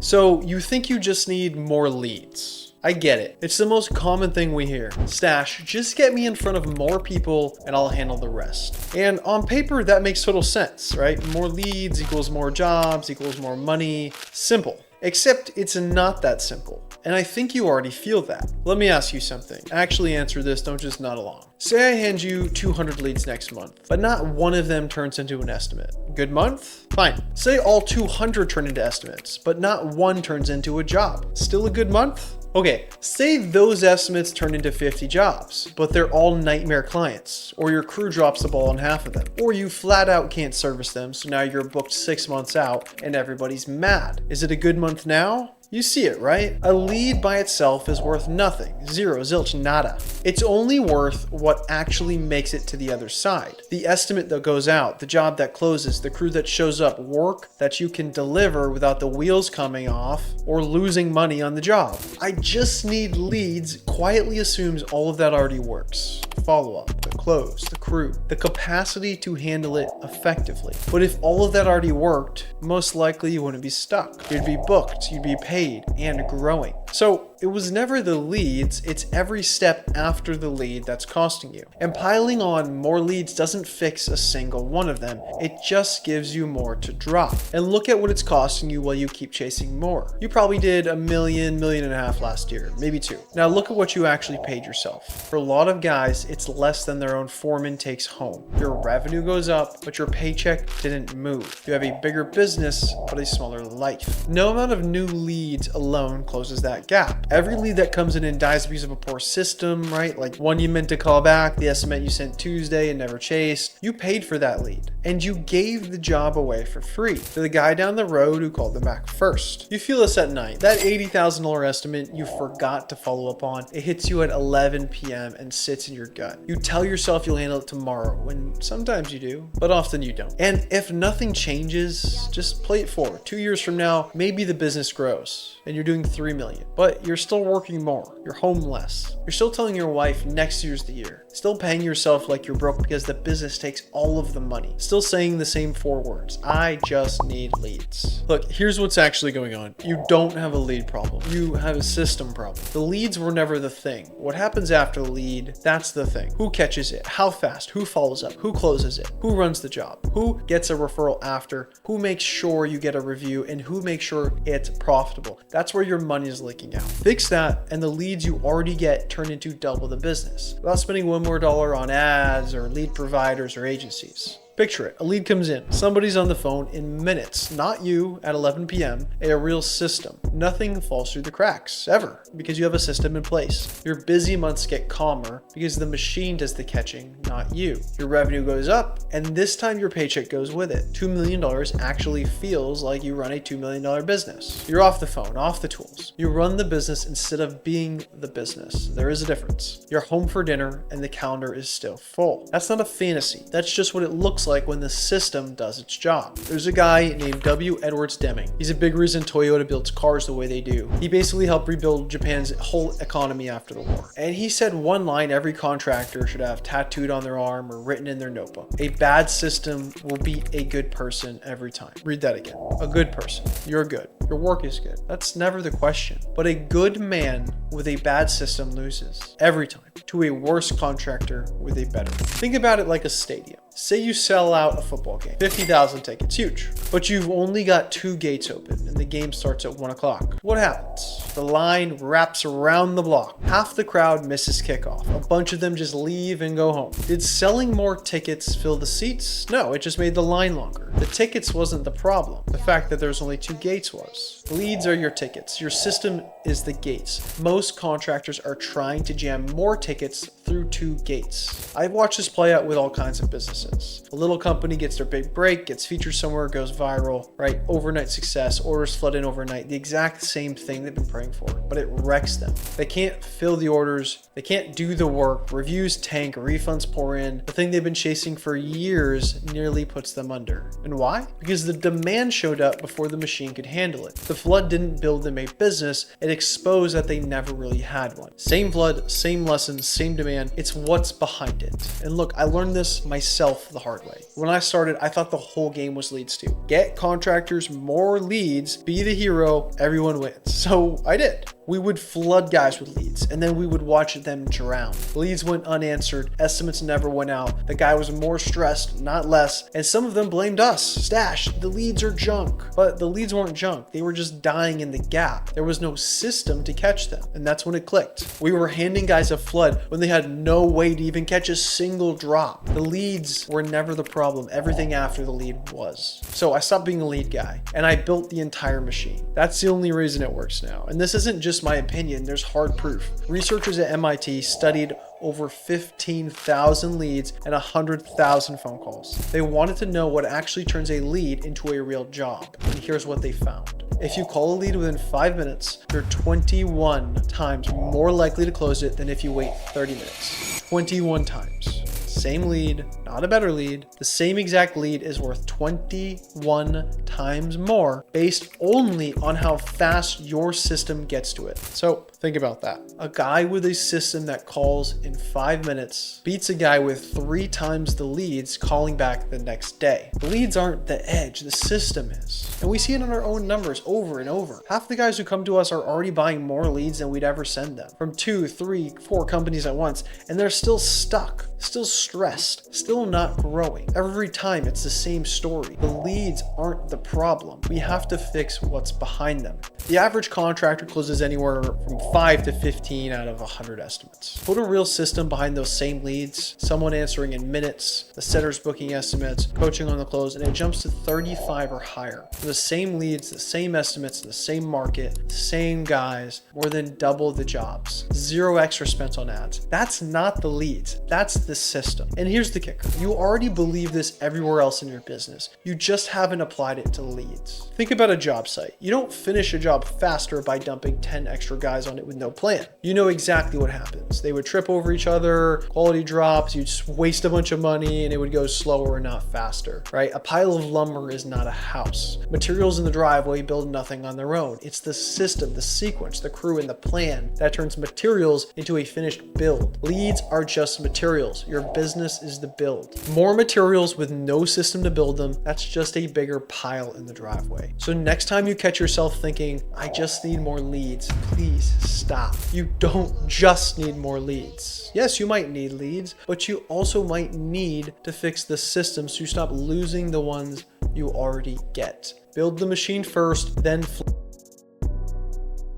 So you think you just need more leads. I get it. It's the most common thing we hear. Stash, just get me in front of more people and I'll handle the rest. And on paper, that makes total sense, right? More leads equals more jobs equals more money. Simple. Except it's not that simple. And I think you already feel that. Let me ask you something. Actually answer this, don't just nod along. Say I hand you 200 leads next month, but not one of them turns into an estimate. Good month? Fine. Say all 200 turn into estimates, but not one turns into a job. Still a good month? Okay, say those estimates turn into 50 jobs, but they're all nightmare clients, or your crew drops the ball on half of them, or you flat out can't service them, so now you're booked 6 months out and everybody's mad. Is it a good month now? You see it, right? A lead by itself is worth nothing. Zero, zilch, nada. It's only worth what actually makes it to the other side. The estimate that goes out, the job that closes, the crew that shows up, work that you can deliver without the wheels coming off or losing money on the job. I just need leads quietly assumes all of that already works. Follow-up, the close, the crew, the capacity to handle it effectively. But if all of that already worked, most likely you wouldn't be stuck. You'd be booked, you'd be paid and growing. So it was never the leads, it's every step after the lead that's costing you. And piling on more leads doesn't fix a single one of them. It just gives you more to drop. And look at what it's costing you while you keep chasing more. You probably did $1 million, $1.5 million last year, maybe 2. Now look at what you actually paid yourself. For a lot of guys, it's less than their own foreman takes home. Your revenue goes up, but your paycheck didn't move. You have a bigger business, but a smaller life. No amount of new leads alone closes that gap. Every lead that comes in and dies because of a poor system, right? Like one you meant to call back, the estimate you sent Tuesday and never chased. You paid for that lead and you gave the job away for free to the guy down the road who called them back first. You feel this at night. That $80,000 estimate you forgot to follow up on, it hits you at 11 p.m. and sits in your gut. You tell yourself you'll handle it tomorrow when sometimes you do, but often you don't. And if nothing changes, just play it forward. 2 years from now, maybe the business grows and you're doing 3 million, but you're still working more. You're home less. You're still telling your wife next year's the year. Still paying yourself like you're broke because the business takes all of the money. Still saying the same 4 words. I just need leads. Look, here's what's actually going on. You don't have a lead problem. You have a system problem. The leads were never the thing. What happens after the lead, that's the thing. Who catches it? How fast? Who follows up? Who closes it? Who runs the job? Who gets a referral after? Who makes sure you get a review? And who makes sure it's profitable? That's where your money is leaking out. Fix that and the leads you already get turn into double the business without spending $1 more on ads or lead providers or agencies. Picture it, a lead comes in, somebody's on the phone in minutes, not you at 11 p.m., a real system. Nothing falls through the cracks, ever, because you have a system in place. Your busy months get calmer because the machine does the catching, not you. Your revenue goes up, and this time your paycheck goes with it. $2 million actually feels like you run a $2 million business. You're off the phone, off the tools. You run the business instead of being the business. There is a difference. You're home for dinner, and the calendar is still full. That's not a fantasy. That's just what it looks like when the system does its job. There's a guy named W. Edwards Deming. He's a big reason Toyota builds cars the way they do. He basically helped rebuild Japan's whole economy after the war. And he said one line every contractor should have tattooed on their arm or written in their notebook. A bad system will beat a good person every time. Read that again. A good person. You're good. Your work is good. That's never the question. But a good man with a bad system loses every time to a worse contractor with a better. Think about it like a stadium. Say you sell out a football game, 50,000 tickets, huge, but you've only got 2 gates open and the game starts at 1 o'clock. What happens? The line wraps around the block. Half the crowd misses kickoff. A bunch of them just leave and go home. Did selling more tickets fill the seats? No, it just made the line longer. The tickets wasn't the problem. The fact that there's only 2 gates was. Leads are your tickets. Your system is the gates. Most contractors are trying to jam more tickets through 2 gates. I've watched this play out with all kinds of businesses. A little company gets their big break, gets featured somewhere, goes viral, right? Overnight success, orders flood in overnight. The exact same thing they've been praying for, but it wrecks them. They can't fill the orders. They can't do the work. Reviews tank, refunds pour in. The thing they've been chasing for years nearly puts them under. And why? Because the demand showed up before the machine could handle it. The flood didn't build them a business. It exposed that they never really had one. Same flood, same lessons, same demand, man. It's what's behind it. And look, I learned this myself the hard way. When I started, I thought the whole game was leads too. Get contractors more leads, be the hero, everyone wins. So I did. We would flood guys with leads, and then we would watch them drown. Leads went unanswered, estimates never went out. The guy was more stressed, not less, and some of them blamed us. Stash, the leads are junk. But the leads weren't junk, they were just dying in the gap. There was no system to catch them, and that's when it clicked. We were handing guys a flood when they had no way to even catch a single drop. The leads were never the problem, everything after the lead was. So I stopped being a lead guy, and I built the entire machine. That's the only reason it works now. And this isn't just my opinion, there's hard proof. Researchers at MIT studied over 15,000 leads and 100,000 phone calls. They wanted to know what actually turns a lead into a real job. And here's what they found. If you call a lead within 5 minutes, you're 21 times more likely to close it than if you wait 30 minutes. 21 times. Same lead, not a better lead. The same exact lead is worth 21 times more based only on how fast your system gets to it. So think about that. A guy with a system that calls in 5 minutes beats a guy with 3 times the leads calling back the next day. The leads aren't the edge, the system is. And we see it in our own numbers over and over. Half the guys who come to us are already buying more leads than we'd ever send them from 2, 3, 4 companies at once, and they're still stuck, still stressed, still not growing. Every time it's the same story. The leads aren't the problem. We have to fix what's behind them. The average contractor closes anywhere from 5 to 15 out of 100 estimates. Put a real system behind those same leads, someone answering in minutes, the setter's booking estimates, coaching on the close, and it jumps to 35 or higher. The same leads, the same estimates, the same market, the same guys, more than double the jobs. 0 extra spent on ads. That's not the leads, that's the system. And here's the kicker. You already believe this everywhere else in your business. You just haven't applied it to leads. Think about a job site. You don't finish a job faster by dumping 10 extra guys on it with no plan. You know exactly what happens. They would trip over each other, quality drops, you'd just waste a bunch of money, and it would go slower and not faster, right? A pile of lumber is not a house. Materials in the driveway build nothing on their own. It's the system, the sequence, the crew, and the plan that turns materials into a finished build. Leads are just materials. Your business is the build. More materials with no system to build them, that's just a bigger pile in the driveway. So next time you catch yourself thinking, I just need more leads, please stop. You don't just need more leads. Yes, you might need leads, but you also might need to fix the system so you stop losing the ones you already get. Build the machine first, then